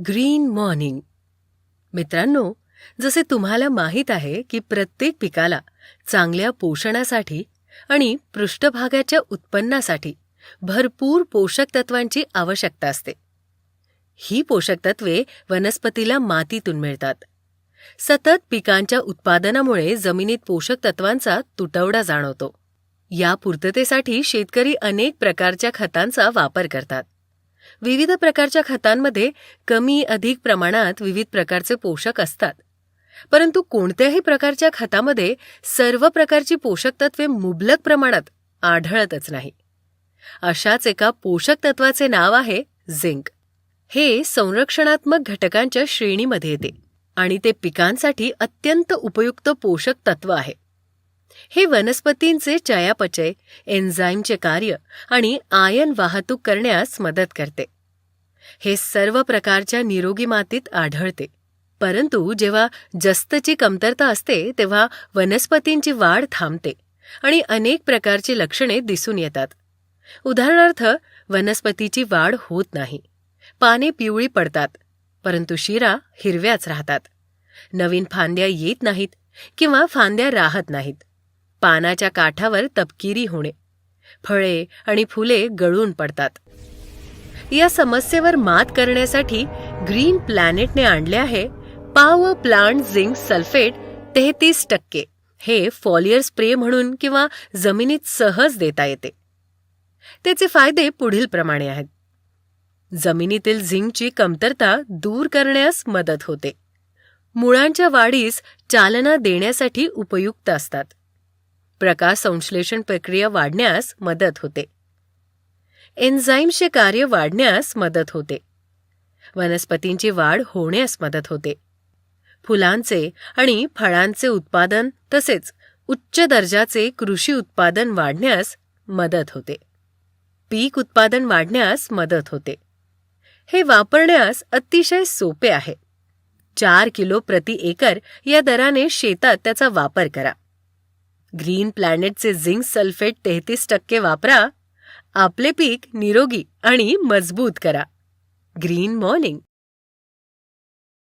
Green morning. मित्रांनो, जसे तुम्हाला माहीत आहे की प्रत्येक पिकाला चांगल्या पोषणासाठी आणि पृष्ठभागाच्या उत्पन्नासाठी भरपूर पोषक तत्वांची आवश्यकता असते. ही पोषक तत्वे वनस्पतीला मातीतून मिळतात. सतत पिकांच्या उत्पादनामुळे जमिनीत पोषक तत्वांचा तुटवडा जाणवतो. या पूर्ततेसाठी शेतकरी अनेक प्रकारच्या खतांचा वापर करतात. विविध प्रकारच्या खतांमध्ये कमी अधिक प्रमाणात विविध प्रकारचे पोषक असतात. परंतु कोणत्याही प्रकारच्या खतामध्ये सर्व प्रकारची पोषक तत्वे मुबलक प्रमाणात आढळतच नाही. अशाच एका पोषक तत्वाचे नाव आहे झिंक. हे संरक्षणात्मक घटकांच्या श्रेणीमध्ये येते आणि ते पिकांसाठी अत्यंत उपयुक्त पोषक तत्व आहे. हे वनस्पतींचे चयापचय, एन्झाईमचे कार्य आणि आयन वाहतूक करण्यास मदत करते. हे सर्व प्रकारच्या निरोगी मातीत आढळते. परंतु जेव्हा जस्तची कमतरता असते तेव्हा वनस्पतींची वाढ थांबते आणि अनेक प्रकारची लक्षणे दिसून येतात. उदाहरणार्थ, वनस्पतीची वाढ होत नाही, पाने पिवळी पडतात, परंतु शिरा हिरव्याच राहतात, नवीन फांद्या येत नाहीत किंवा फांद्या राहत नाहीत, पानाच्या काठावर तपकिरी होणे, फळे आणि फुले गळून पडतात. या समस्येवर मात करण्यासाठी ग्रीन प्लॅनेटने आणले आहे पॉवर प्लांट झिंक सल्फेट 33%. हे फॉलियर स्प्रे म्हणून किंवा जमिनीत सहज देता येते. त्याचे फायदे पुढील प्रमाणे आहेत. जमिनीतील झिंकची कमतरता दूर करण्यास मदत होते. मुळांच्या वाढीस चालना देण्यासाठी उपयुक्त असतात. प्रकाश संश्लेषण प्रक्रिया वाढण्यास मदत होते. एन्झाईम्सचे कार्य वाढण्यास मदत होते. वनस्पतींची वाढ होण्यास मदत होते. फुलांचे आणि फळांचे उत्पादन तसेच उच्च दर्जाचे कृषी उत्पादन वाढण्यास मदत होते. पीक उत्पादन वाढण्यास मदत होते. हे वापरण्यास अतिशय सोपे आहे. 4 किलो प्रति एकर या दराने शेतात त्याचा वापर करा. ग्रीन प्लॅनेटचे झिंक सल्फेट 33% वापरा. आपले पीक निरोगी आणि मजबूत करा. Green morning.